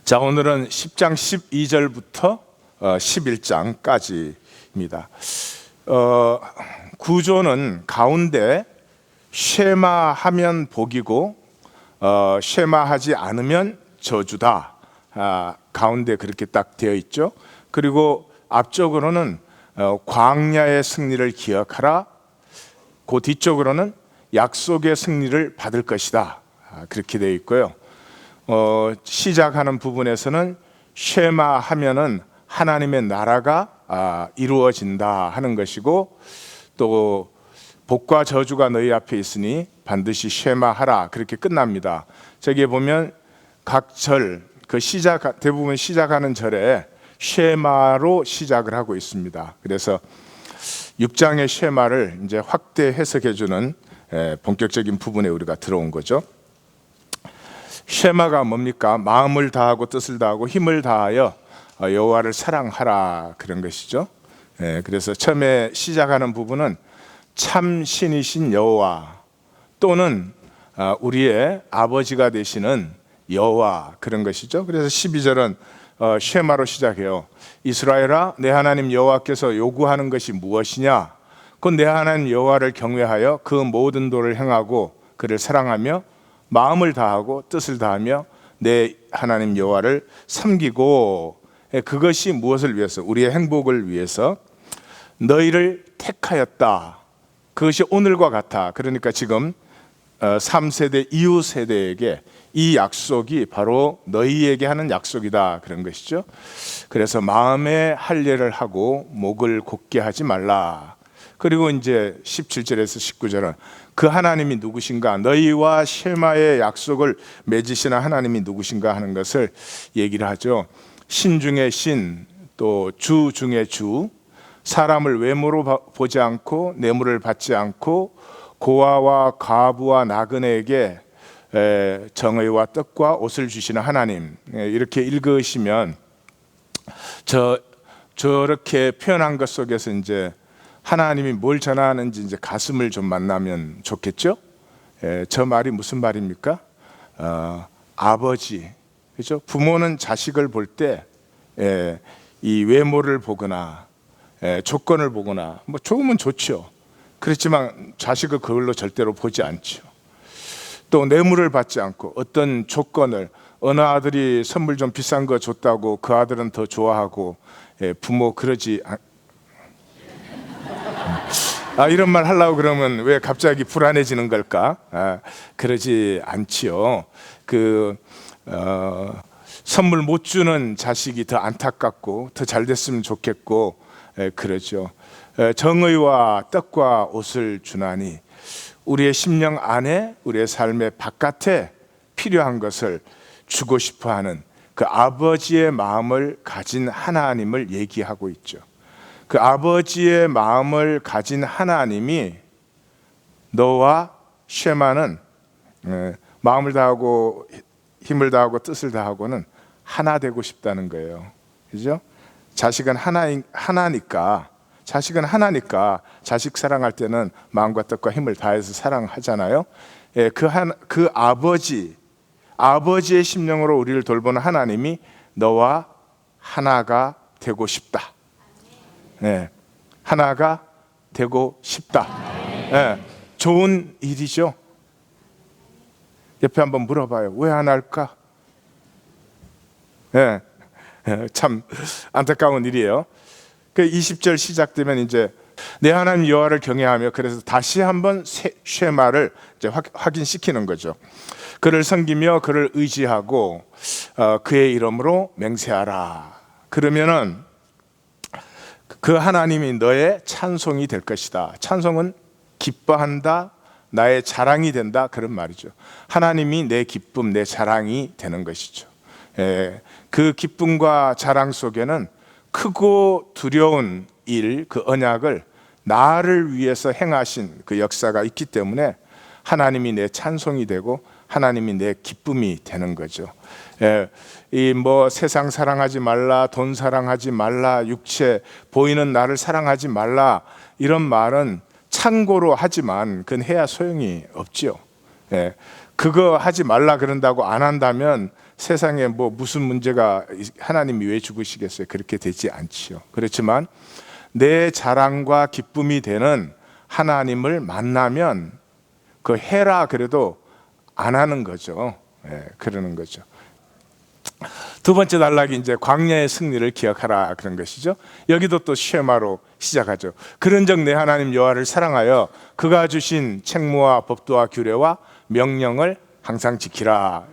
자, 오늘은 10장 12절부터 11장까지입니다. 구조는 가운데 쉐마하면 복이고 쉐마하지 않으면 저주다. 가운데 그렇게 딱 되어 있죠. 그리고 앞쪽으로는 광야의 승리를 기억하라. 그 뒤쪽으로는 약속의 승리를 받을 것이다. 그렇게 되어 있고요. 시작하는 부분에서는 쉐마하면은 하나님의 나라가 이루어진다 하는 것이고, 또 복과 저주가 너희 앞에 있으니 반드시 쉐마하라, 그렇게 끝납니다. 저기에 보면 각 절, 대부분 시작하는 절에 쉐마로 시작을 하고 있습니다. 그래서 6장의 쉐마를 이제 확대 해석해주는 본격적인 부분에 우리가 들어온 거죠. 쉐마가 뭡니까? 마음을 다하고 뜻을 다하고 힘을 다하여 여호와를 사랑하라, 그런 것이죠. 그래서 처음에 시작하는 부분은 참 신이신 여호와 또는 우리의 아버지가 되시는 여호와, 그런 것이죠. 그래서 12절은 쉐마로 시작해요. 이스라엘아, 내 하나님 여호와께서 요구하는 것이 무엇이냐? 곧 내 하나님 여호와를 경외하여 그 모든 도를 행하고 그를 사랑하며 마음을 다하고 뜻을 다하며 내 하나님 여호와를 섬기고, 그것이 무엇을 위해서? 우리의 행복을 위해서 너희를 택하였다. 그것이 오늘과 같아. 그러니까 지금 3세대 이후 세대에게 이 약속이 바로 너희에게 하는 약속이다, 그런 것이죠. 그래서 마음에 할례를 하고 목을 곧게 하지 말라. 그리고 이제 17절에서 19절은 그 하나님이 누구신가, 너희와 쉐마의 약속을 맺으시는 하나님이 누구신가 하는 것을 얘기를 하죠. 신 중에 신, 또 주 중에 주, 사람을 외모로 보지 않고 뇌물을 받지 않고 고아와 과부와 나그네에게 정의와 뜻과 옷을 주시는 하나님, 이렇게 읽으시면 저렇게 표현한 것 속에서 이제 하나님이 뭘 전하는지 이제 가슴을 좀 만나면 좋겠죠. 저 말이 무슨 말입니까? 아버지, 그렇죠? 부모는 자식을 볼 때 이 외모를 보거나 조건을 보거나, 뭐 좋으면 좋죠. 그렇지만 자식을 그걸로 절대로 보지 않죠. 또 뇌물을 받지 않고 어떤 조건을, 어느 아들이 선물 좀 비싼 거 줬다고 그 아들은 더 좋아하고, 부모 그러지 이런 말 하려고 그러면 왜 갑자기 불안해지는 걸까? 그러지 않지요. 선물 못 주는 자식이 더 안타깝고 더 잘 됐으면 좋겠고, 그러죠. 정의와 뜻과 옷을 주나니, 우리의 심령 안에, 우리의 삶의 바깥에 필요한 것을 주고 싶어하는 그 아버지의 마음을 가진 하나님을 얘기하고 있죠. 그 아버지의 마음을 가진 하나님이 너와 쉐마는 마음을 다하고 힘을 다하고 뜻을 다하고는 하나 되고 싶다는 거예요. 그죠? 자식은 하나니까 자식 사랑할 때는 마음과 뜻과 힘을 다해서 사랑하잖아요. 그 아버지의 심령으로 우리를 돌보는 하나님이 너와 하나가 되고 싶다. 하나가 되고 싶다. 좋은 일이죠. 옆에 한번 물어봐요. 왜 하나일까? 참 안타까운 일이에요. 그 20절 시작되면 이제 내 하나님 여호와를 경외하며, 그래서 다시 한번 쉐마를 이제 확인시키는 거죠. 그를 섬기며 그를 의지하고 그의 이름으로 맹세하라. 그러면은 그 하나님이 너의 찬송이 될 것이다. 찬송은 기뻐한다, 나의 자랑이 된다, 그런 말이죠. 하나님이 내 기쁨, 내 자랑이 되는 것이죠. 그 기쁨과 자랑 속에는 크고 두려운 일, 그 언약을 나를 위해서 행하신 그 역사가 있기 때문에 하나님이 내 찬송이 되고 하나님이 내 기쁨이 되는 거죠. 세상 사랑하지 말라, 돈 사랑하지 말라, 육체 보이는 나를 사랑하지 말라, 이런 말은 참고로 하지만 그건 해야 소용이 없지요. 그거 하지 말라 그런다고 안 한다면 세상에 뭐 무슨 문제가 하나님이 왜 죽으시겠어요? 그렇게 되지 않지요. 그렇지만 내 자랑과 기쁨이 되는 하나님을 만나면 그 해라 그래도 안 하는 거죠. 그러는 거죠. 두 번째 단락이 이제 광야의 승리를 기억하라 그런 것이죠. 여기도 또 쉐마로 시작하죠. 그런즉 내 하나님 여호와를 사랑하여 그가 주신 책무와 법도와 규례와 명령을 항상 지키라.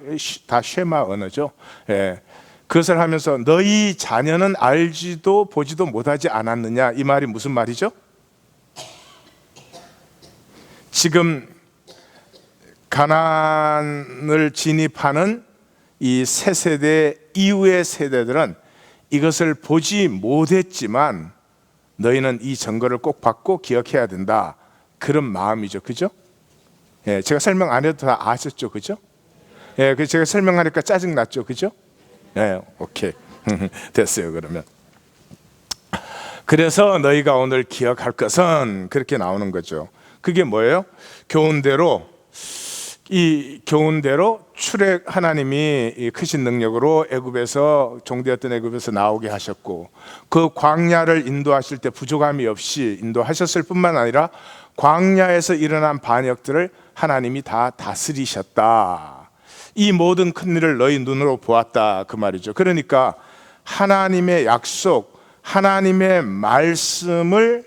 다 쉐마 언어죠. 그것을 하면서 너희 자녀는 알지도 보지도 못하지 않았느냐, 이 말이 무슨 말이죠? 지금 가나안을 진입하는 이 새 세대 이후의 세대들은 이것을 보지 못했지만 너희는 이 증거를 꼭 받고 기억해야 된다, 그런 마음이죠. 그죠? 제가 설명 안 해도 다 아셨죠? 그죠? 제가 설명하니까 짜증 났죠? 그죠? 오케이. 됐어요. 그러면 그래서 너희가 오늘 기억할 것은, 그렇게 나오는 거죠. 그게 뭐예요? 교훈대로, 이 교훈대로 출애, 하나님이 이 크신 능력으로 애굽에서, 종되었던 애굽에서 나오게 하셨고, 그 광야를 인도하실 때 부족함이 없이 인도하셨을 뿐만 아니라 광야에서 일어난 반역들을 하나님이 다 다스리셨다. 이 모든 큰 일을 너희 눈으로 보았다, 그 말이죠. 그러니까 하나님의 약속, 하나님의 말씀을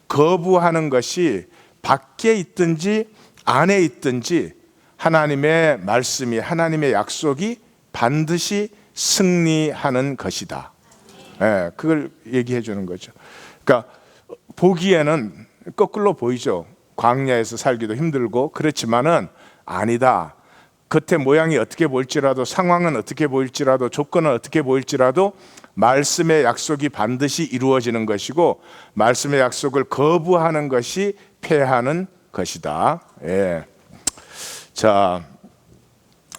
거부하는 것이 밖에 있든지 안에 있든지 하나님의 말씀이, 하나님의 약속이 반드시 승리하는 것이다. 그걸 얘기해 주는 거죠. 그러니까 보기에는 거꾸로 보이죠. 광야에서 살기도 힘들고 그렇지만은 아니다. 겉에 모양이 어떻게 보일지라도, 상황은 어떻게 보일지라도, 조건은 어떻게 보일지라도 말씀의 약속이 반드시 이루어지는 것이고, 말씀의 약속을 거부하는 것이 패하는 것이다. 자,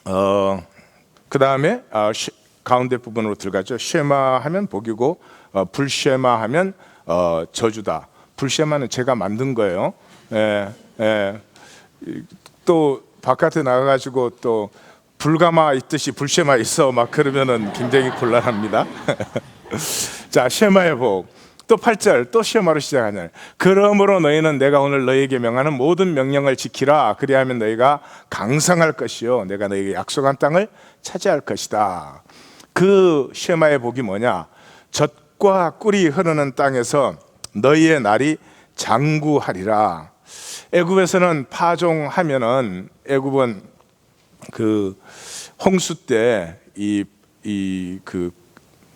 그 다음에 가운데 부분으로 들어가죠. 쉐마 하면 복이고, 불쉐마 하면 저주다. 불쉐마는 제가 만든 거예요. 또 바깥에 나가가지고 또 불가마 있듯이 불쉐마 있어 막 그러면은 굉장히 곤란합니다. 자, 쉐마의 복. 또 8절 또 쉐마로 시작하냐. 그러므로 너희는 내가 오늘 너희에게 명하는 모든 명령을 지키라. 그리하면 너희가 강성할 것이요 내가 너희에게 약속한 땅을 차지할 것이다. 그 쉐마의 복이 뭐냐? 젖과 꿀이 흐르는 땅에서 너희의 날이 장구하리라. 애굽에서는 파종하면은, 애굽은 그 홍수 때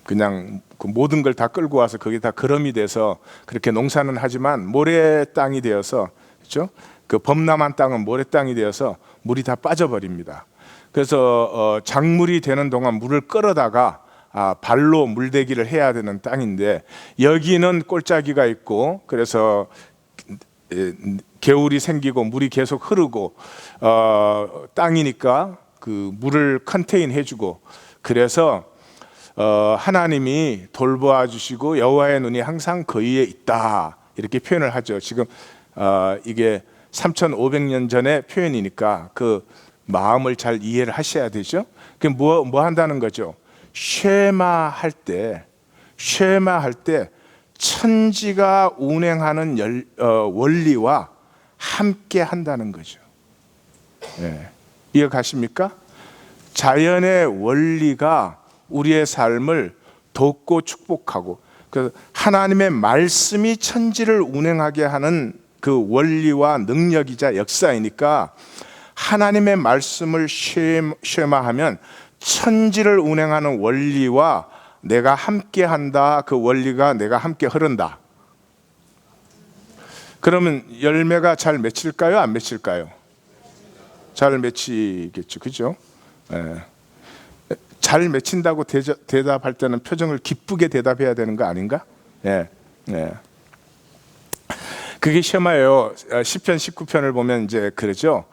그냥 그 모든 걸 다 끌고 와서 거기 다 거름이 돼서 그렇게 농사는 하지만 모래 땅이 되어서, 그렇죠? 그 범람한 땅은 모래 땅이 되어서 물이 다 빠져버립니다. 그래서 작물이 되는 동안 물을 끌어다가 발로 물대기를 해야 되는 땅인데, 여기는 골짜기가 있고 그래서 개울이 생기고 물이 계속 흐르고 땅이니까 그 물을 컨테인 해주고, 그래서 하나님이 돌보아 주시고 여호와의 눈이 항상 그 위에 있다, 이렇게 표현을 하죠. 지금 이게 3,500년 전의 표현이니까 그 마음을 잘 이해를 하셔야 되죠. 그 뭐 한다는 거죠? 쉐마할 때 천지가 운행하는 원리와 함께 한다는 거죠. 이해가십니까? 자연의 원리가 우리의 삶을 돕고 축복하고, 그 하나님의 말씀이 천지를 운행하게 하는 그 원리와 능력이자 역사이니까, 하나님의 말씀을 쉐마하면 천지를 운행하는 원리와 내가 함께 한다, 그 원리가 내가 함께 흐른다. 그러면 열매가 잘 맺힐까요? 안 맺힐까요? 잘 맺히겠죠. 그죠? 잘 맺힌다고 대답할 때는 표정을 기쁘게 대답해야 되는 거 아닌가? 그게 쉐마예요. 시편 19편을 보면 이제 그러죠.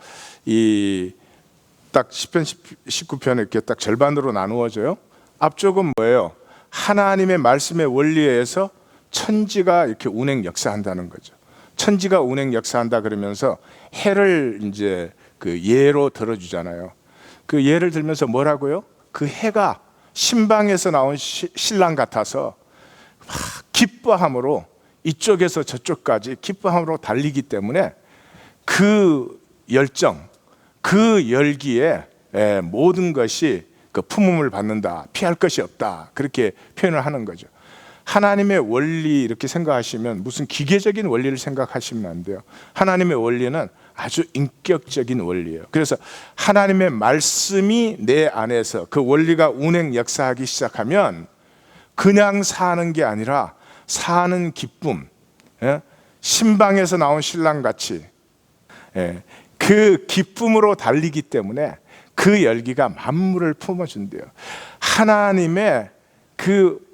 딱 시편 19편에 이렇게 딱 절반으로 나누어져요. 앞쪽은 뭐예요? 하나님의 말씀의 원리에 의해서 천지가 이렇게 운행 역사한다는 거죠. 천지가 운행 역사한다 그러면서 해를 이제 그 예로 들어주잖아요. 그 예를 들면서 뭐라고요? 그 해가 신방에서 나온 신랑 같아서 막 기뻐함으로 이쪽에서 저쪽까지 기뻐함으로 달리기 때문에 그 열정, 그 열기에 모든 것이 그 품음을 받는다, 피할 것이 없다, 그렇게 표현을 하는 거죠. 하나님의 원리 이렇게 생각하시면 무슨 기계적인 원리를 생각하시면 안 돼요. 하나님의 원리는 아주 인격적인 원리예요. 그래서 하나님의 말씀이 내 안에서 그 원리가 운행 역사하기 시작하면 그냥 사는 게 아니라 사는 기쁨, 신방에서 나온 신랑같이 그 기쁨으로 달리기 때문에 그 열기가 만물을 품어준대요. 하나님의 그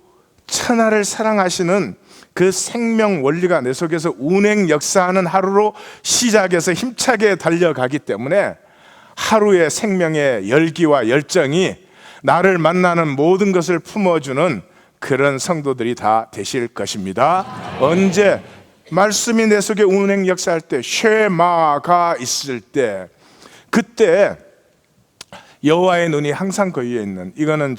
천하를 사랑하시는 그 생명 원리가 내 속에서 운행 역사하는 하루로 시작해서 힘차게 달려가기 때문에 하루의 생명의 열기와 열정이 나를 만나는 모든 것을 품어주는 그런 성도들이 다 되실 것입니다. 언제? 말씀이 내 속에 운행 역사할 때, 쉐마가 있을 때, 그때 여호와의 눈이 항상 그 위에 있는, 이거는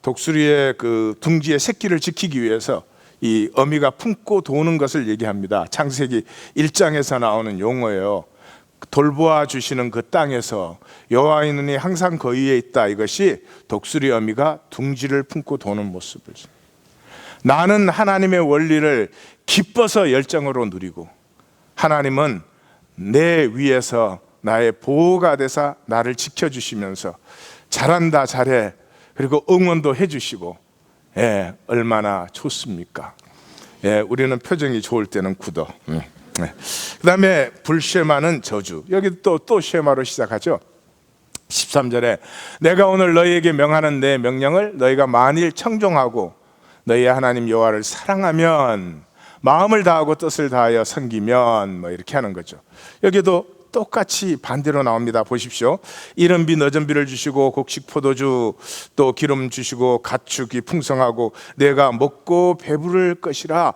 독수리의 그 둥지의 새끼를 지키기 위해서 이 어미가 품고 도는 것을 얘기합니다. 창세기 1장에서 나오는 용어예요. 돌보아 주시는 그 땅에서 여호와의 눈이 항상 그 위에 있다. 이것이 독수리 어미가 둥지를 품고 도는 모습을. 나는 하나님의 원리를 기뻐서 열정으로 누리고, 하나님은 내 위에서 나의 보호가 되사 나를 지켜주시면서 잘한다, 잘해, 그리고 응원도 해주시고, 얼마나 좋습니까? 우리는 표정이 좋을 때는 굳어. 그 다음에 불쉐마는 저주. 여기 또 쉐마로 시작하죠. 13절에 내가 오늘 너희에게 명하는 내 명령을 너희가 만일 청종하고 너희의 하나님 여호와를 사랑하면, 마음을 다하고 뜻을 다하여 섬기면, 뭐 이렇게 하는 거죠. 여기도 똑같이 반대로 나옵니다. 보십시오. 이른 비 늦은 비를 주시고 곡식 포도주 또 기름 주시고 가축이 풍성하고 내가 먹고 배부를 것이라.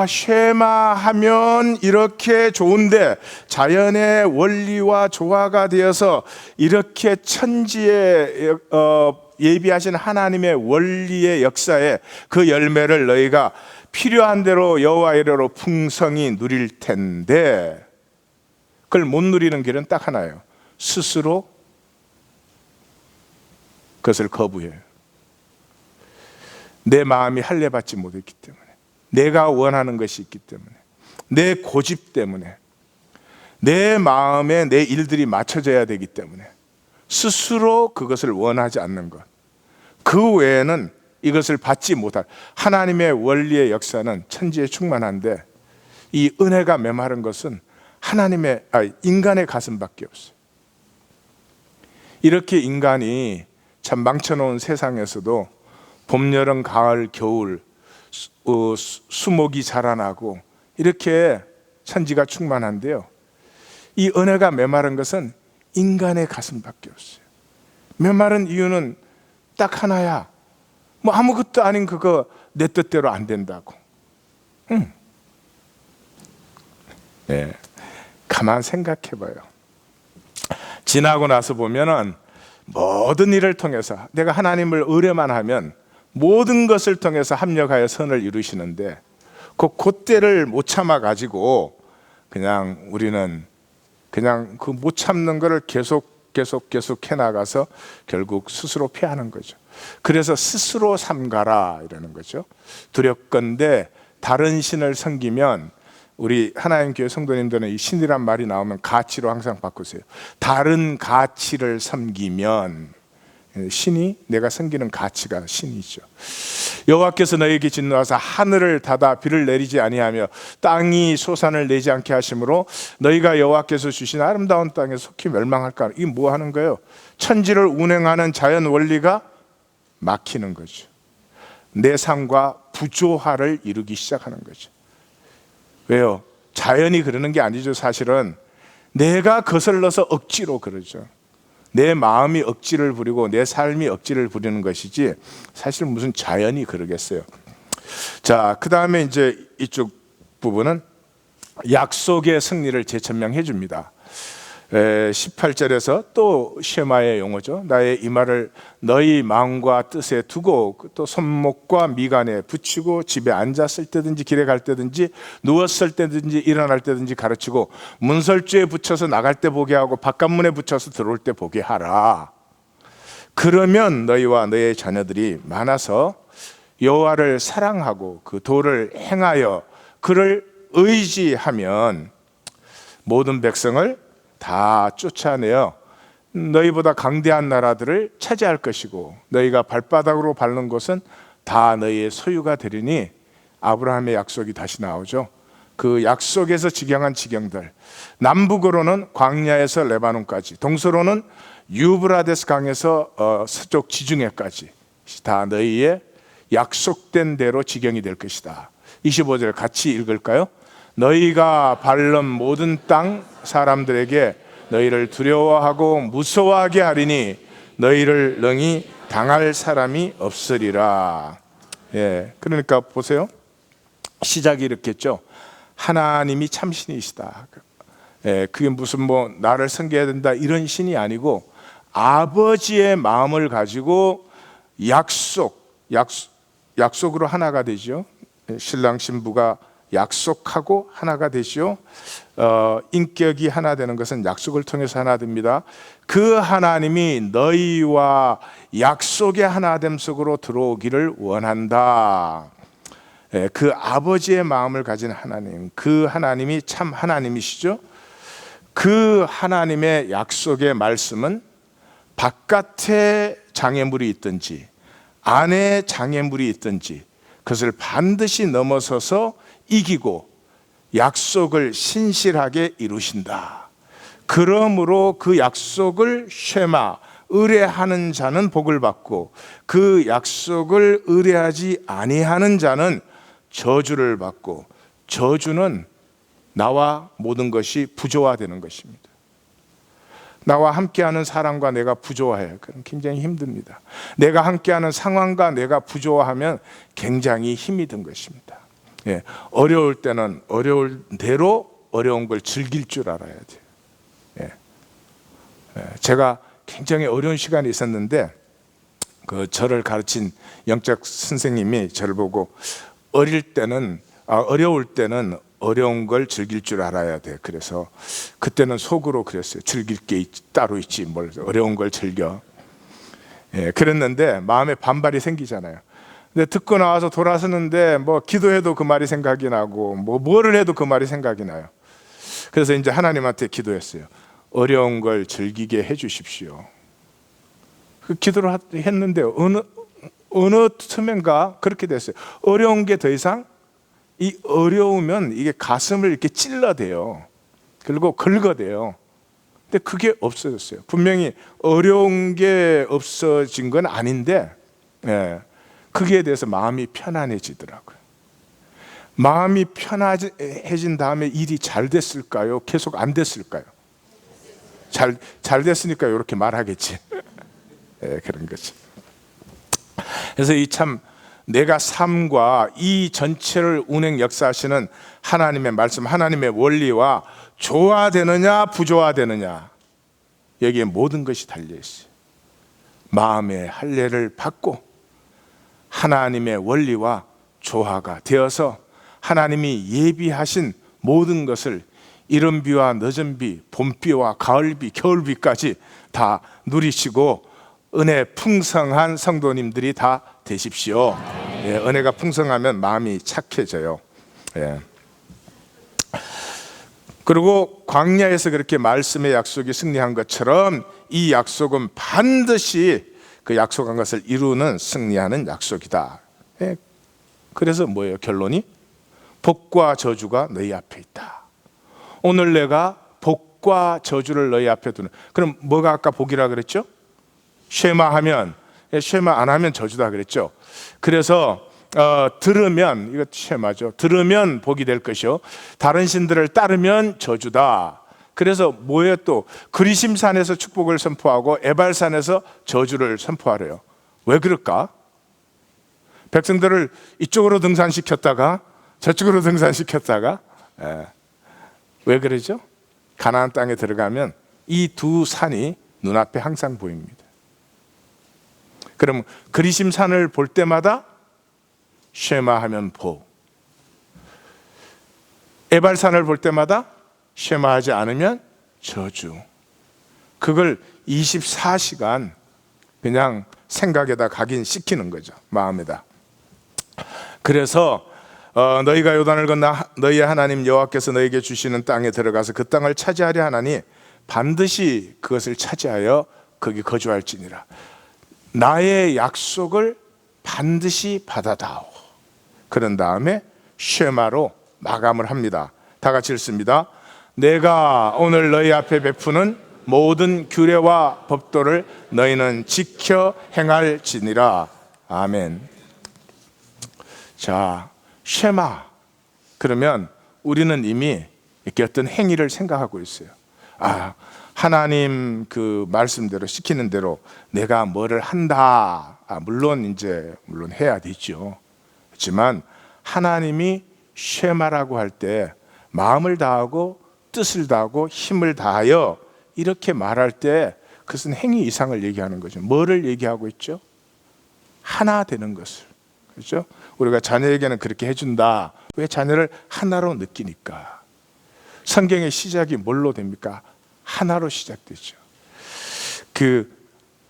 쉐마하면 이렇게 좋은데, 자연의 원리와 조화가 되어서 이렇게 천지에 예비하신 하나님의 원리의 역사에 그 열매를 너희가 필요한 대로 여호와의 이름으로 풍성히 누릴 텐데, 그걸 못 누리는 길은 딱 하나예요. 스스로 그것을 거부해요. 내 마음이 할례받지 못했기 때문에, 내가 원하는 것이 있기 때문에, 내 고집 때문에, 내 마음에 내 일들이 맞춰져야 되기 때문에 스스로 그것을 원하지 않는 것, 그 외에는 이것을 받지 못할, 하나님의 원리의 역사는 천지에 충만한데 이 은혜가 메마른 것은 인간의 가슴밖에 없어요. 이렇게 인간이 참 망쳐놓은 세상에서도 봄, 여름, 가을, 겨울 수목이 자라나고 이렇게 천지가 충만한데요, 이 은혜가 메마른 것은 인간의 가슴밖에 없어요. 메마른 이유는 딱 하나야. 뭐 아무것도 아닌 그거 내 뜻대로 안 된다고. 가만 생각해 봐요. 지나고 나서 보면은 모든 일을 통해서 내가 하나님을 의뢰만 하면 모든 것을 통해서 합력하여 선을 이루시는데, 그때를 못 참아 가지고 그냥 우리는 그냥 그 못 참는 거를 계속 해 나가서 결국 스스로 패하는 거죠. 그래서 스스로 삼가라 이러는 거죠. 두렵건대 다른 신을 섬기면, 우리 하나님 교회 성도님들은 이 신이란 말이 나오면 가치로 항상 바꾸세요. 다른 가치를 섬기면, 신이, 내가 섬기는 가치가 신이죠. 여호와께서 너희에게 진노하사 하늘을 닫아 비를 내리지 아니하며 땅이 소산을 내지 않게 하심으로 너희가 여호와께서 주신 아름다운 땅에 속히 멸망할까. 이게 뭐 하는 거예요? 천지를 운행하는 자연 원리가 막히는 거죠. 내 삶과 부조화를 이루기 시작하는 거죠. 왜요? 자연이 그러는 게 아니죠. 사실은 내가 거슬러서 억지로 그러죠. 내 마음이 억지를 부리고 내 삶이 억지를 부리는 것이지, 사실 무슨 자연이 그러겠어요. 자, 그 다음에 이제 이쪽 부분은 약속의 승리를 재천명해 줍니다. 18절에서 또 쉐마의 용어죠. 나의 이 말을 너희 마음과 뜻에 두고 또 손목과 미간에 붙이고 집에 앉았을 때든지 길에 갈 때든지 누웠을 때든지 일어날 때든지 가르치고 문설주에 붙여서 나갈 때 보게 하고 바깥문에 붙여서 들어올 때 보게 하라. 그러면 너희와 너희의 자녀들이 많아서 여호와를 사랑하고 그 도를 행하여 그를 의지하면 모든 백성을 다 쫓아내어 너희보다 강대한 나라들을 차지할 것이고 너희가 발바닥으로 밟는 곳은 다 너희의 소유가 되리니 아브라함의 약속이 다시 나오죠. 그 약속에서 지경한 지경들, 남북으로는 광야에서 레바논까지, 동서로는 유브라데스 강에서 서쪽 지중해까지 다 너희의 약속된 대로 지경이 될 것이다. 25절 같이 읽을까요? 너희가 밟는 모든 땅 사람들에게 너희를 두려워하고 무서워하게 하리니 너희를 능히 당할 사람이 없으리라. 그러니까 보세요. 시작이 이렇게 했죠. 하나님이 참 신이시다. 그게 무슨 나를 섬겨야 된다 이런 신이 아니고 아버지의 마음을 가지고 약속으로 하나가 되죠. 신랑 신부가 약속하고 하나가 되시오. 인격이 하나 되는 것은 약속을 통해서 하나 됩니다. 그 하나님이 너희와 약속의 하나됨 속으로 들어오기를 원한다. 그 아버지의 마음을 가진 하나님, 그 하나님이 참 하나님이시죠. 그 하나님의 약속의 말씀은 바깥에 장애물이 있든지 안에 장애물이 있든지 그것을 반드시 넘어서서 이기고 약속을 신실하게 이루신다. 그러므로 그 약속을 쉐마 의뢰하는 자는 복을 받고 그 약속을 의뢰하지 아니하는 자는 저주를 받고 저주는 나와 모든 것이 부조화되는 것입니다. 나와 함께하는 사람과 내가 부조화해요. 그럼 굉장히 힘듭니다. 내가 함께하는 상황과 내가 부조화하면 굉장히 힘이 든 것입니다. 어려울 때는 어려울 대로 어려운 걸 즐길 줄 알아야 돼요. 제가 굉장히 어려운 시간이 있었는데 그 저를 가르친 영적 선생님이 저를 보고 어려울 때는 어려운 걸 즐길 줄 알아야 돼. 그래서 그때는 속으로 그랬어요. 즐길 게 따로 있지 뭘 어려운 걸 즐겨. 그랬는데 마음에 반발이 생기잖아요. 근데 듣고 나와서 돌아서는데 기도해도 그 말이 생각이 나고 뭐를 해도 그 말이 생각이 나요. 그래서 이제 하나님한테 기도했어요. 어려운 걸 즐기게 해주십시오. 그 기도를 했는데 어느 틈엔가 그렇게 됐어요. 어려운 게 더 이상 이 어려우면 이게 가슴을 이렇게 찔러대요. 그리고 긁어대요. 근데 그게 없어졌어요. 분명히 어려운 게 없어진 건 아닌데 그게 대해서 마음이 편안해지더라고요. 마음이 편안해진 다음에 일이 잘 됐을까요? 계속 안 됐을까요? 잘 됐으니까 이렇게 말하겠지. 그런 거지. 그래서 이 참 내가 삶과 이 전체를 운행 역사하시는 하나님의 말씀, 하나님의 원리와 조화되느냐 부조화되느냐 여기에 모든 것이 달려있어요. 마음의 할례를 받고 하나님의 원리와 조화가 되어서 하나님이 예비하신 모든 것을 이른비와 늦은비, 봄비와 가을비, 겨울비까지 다 누리시고 은혜 풍성한 성도님들이 다 되십시오. 은혜가 풍성하면 마음이 착해져요. 그리고 광야에서 그렇게 말씀의 약속이 승리한 것처럼 이 약속은 반드시 그 약속한 것을 이루는 승리하는 약속이다. 그래서 뭐예요? 결론이 복과 저주가 너희 앞에 있다. 오늘 내가 복과 저주를 너희 앞에 두는. 그럼 뭐가 아까 복이라 그랬죠? 쉐마 하면, 쉐마 안 하면 저주다 그랬죠. 그래서 들으면, 이거 쉐마죠. 들으면 복이 될 것이요 다른 신들을 따르면 저주다. 그래서 뭐예요? 또 그리심산에서 축복을 선포하고 에발산에서 저주를 선포하래요. 왜 그럴까? 백성들을 이쪽으로 등산시켰다가 저쪽으로 등산시켰다가 왜 그러죠? 가나안 땅에 들어가면 이 두 산이 눈앞에 항상 보입니다. 그럼 그리심산을 볼 때마다 쉐마하면 복, 에발산을 볼 때마다 쉐마하지 않으면 저주. 그걸 24시간 그냥 생각에다 각인시키는 거죠, 마음에다. 그래서 너희가 요단을 건너 너희의 하나님 여호와께서 너희에게 주시는 땅에 들어가서 그 땅을 차지하려 하나니 반드시 그것을 차지하여 거기 거주할지니라. 나의 약속을 반드시 받아다오. 그런 다음에 쉐마로 마감을 합니다. 다 같이 읽습니다. 내가 오늘 너희 앞에 베푸는 모든 규례와 법도를 너희는 지켜 행할지니라. 아멘. 자, 쉐마. 그러면 우리는 이미 이렇게 어떤 행위를 생각하고 있어요. 하나님 그 말씀대로 시키는 대로 내가 뭐를 한다. 물론 해야 되죠. 그렇지만 하나님이 쉐마라고 할 때 마음을 다하고 뜻을 다하고 힘을 다하여 이렇게 말할 때 그것은 행위 이상을 얘기하는 거죠. 뭐를 얘기하고 있죠? 하나 되는 것을. 그렇죠? 우리가 자녀에게는 그렇게 해준다. 왜? 자녀를 하나로 느끼니까. 성경의 시작이 뭘로 됩니까? 하나로 시작되죠. 그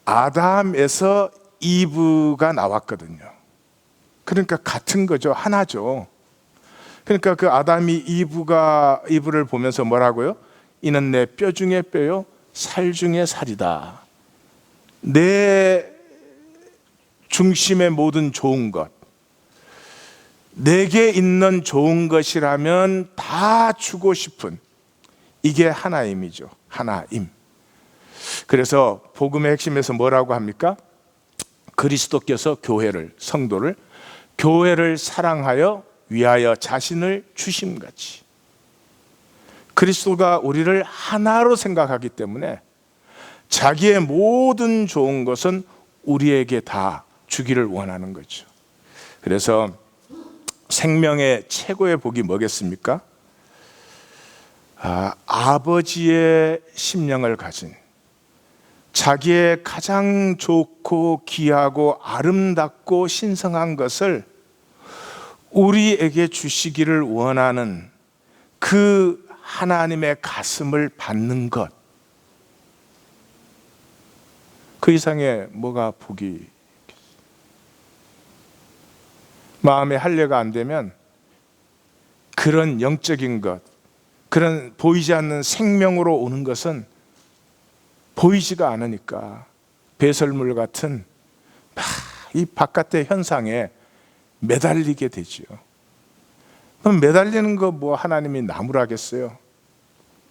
아담에서 이브가 나왔거든요. 그러니까 같은 거죠. 하나죠. 그러니까 그 아담이 이브를 보면서 뭐라고요? 이는 내 뼈 중에 뼈요 살 중에 살이다. 내 중심의 모든 좋은 것, 내게 있는 좋은 것이라면 다 주고 싶은, 이게 하나임이죠. 하나임. 그래서 복음의 핵심에서 뭐라고 합니까? 그리스도께서 성도를 사랑하여 위하여 자신을 주심같이. 그리스도가 우리를 하나로 생각하기 때문에 자기의 모든 좋은 것은 우리에게 다 주기를 원하는 거죠. 그래서 생명의 최고의 복이 뭐겠습니까? 아버지의 심령을 가진, 자기의 가장 좋고 귀하고 아름답고 신성한 것을 우리에게 주시기를 원하는 그 하나님의 가슴을 받는 것, 그 이상의 뭐가 복이. 마음에 할례가 안 되면 그런 영적인 것, 그런 보이지 않는 생명으로 오는 것은 보이지가 않으니까 배설물 같은 이 바깥의 현상에 매달리게 되지요. 그럼 매달리는 거 뭐 하나님이 나무라겠어요?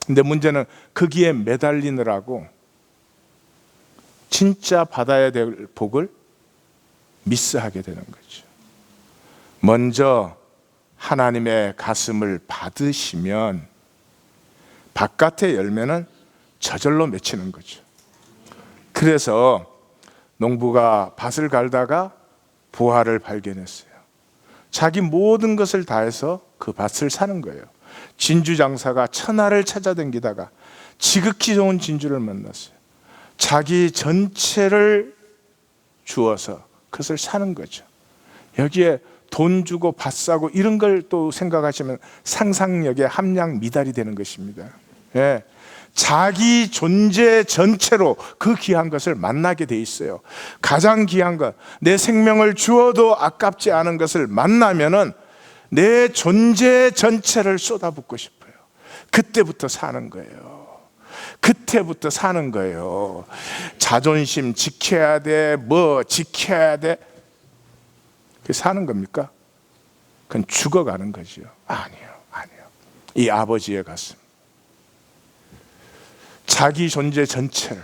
근데 문제는 거기에 매달리느라고 진짜 받아야 될 복을 미스하게 되는 거죠. 먼저 하나님의 가슴을 받으시면 바깥의 열매는 저절로 맺히는 거죠. 그래서 농부가 밭을 갈다가 부화를 발견했어요. 자기 모든 것을 다해서 그 밭을 사는 거예요. 진주 장사가 천하를 찾아다니다가 지극히 좋은 진주를 만났어요. 자기 전체를 주어서 그것을 사는 거죠. 여기에 돈 주고 밭 사고 이런 걸 또 생각하시면 상상력의 함량 미달이 되는 것입니다. 예. 자기 존재 전체로 그 귀한 것을 만나게 돼 있어요. 가장 귀한 것, 내 생명을 주어도 아깝지 않은 것을 만나면은 내 존재 전체를 쏟아붓고 싶어요. 그때부터 사는 거예요. 그때부터 사는 거예요. 자존심 지켜야 돼, 뭐 지켜야 돼. 그게 사는 겁니까? 그건 죽어가는 거죠. 아니에요. 이 아버지의 가슴, 자기 존재 전체를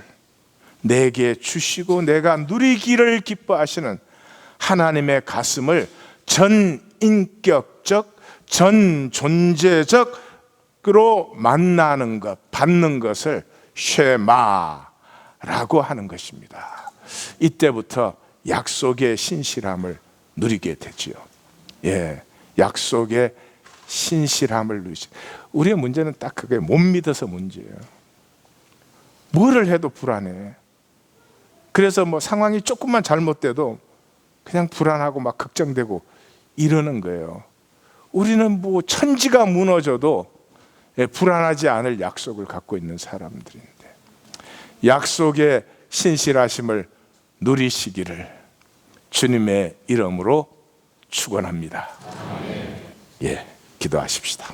내게 주시고 내가 누리기를 기뻐하시는 하나님의 가슴을 전인격적, 전존재적으로 만나는 것, 받는 것을 쉐마라고 하는 것입니다. 이때부터 약속의 신실함을 누리게 되지요. 예, 약속의 신실함을 누리시. 우리의 문제는 딱 그게 못 믿어서 문제예요. 뭐를 해도 불안해. 그래서 뭐 상황이 조금만 잘못돼도 그냥 불안하고 막 걱정되고 이러는 거예요. 우리는 뭐 천지가 무너져도 불안하지 않을 약속을 갖고 있는 사람들인데, 약속의 신실하심을 누리시기를 주님의 이름으로 축원합니다. 예, 기도하십시다.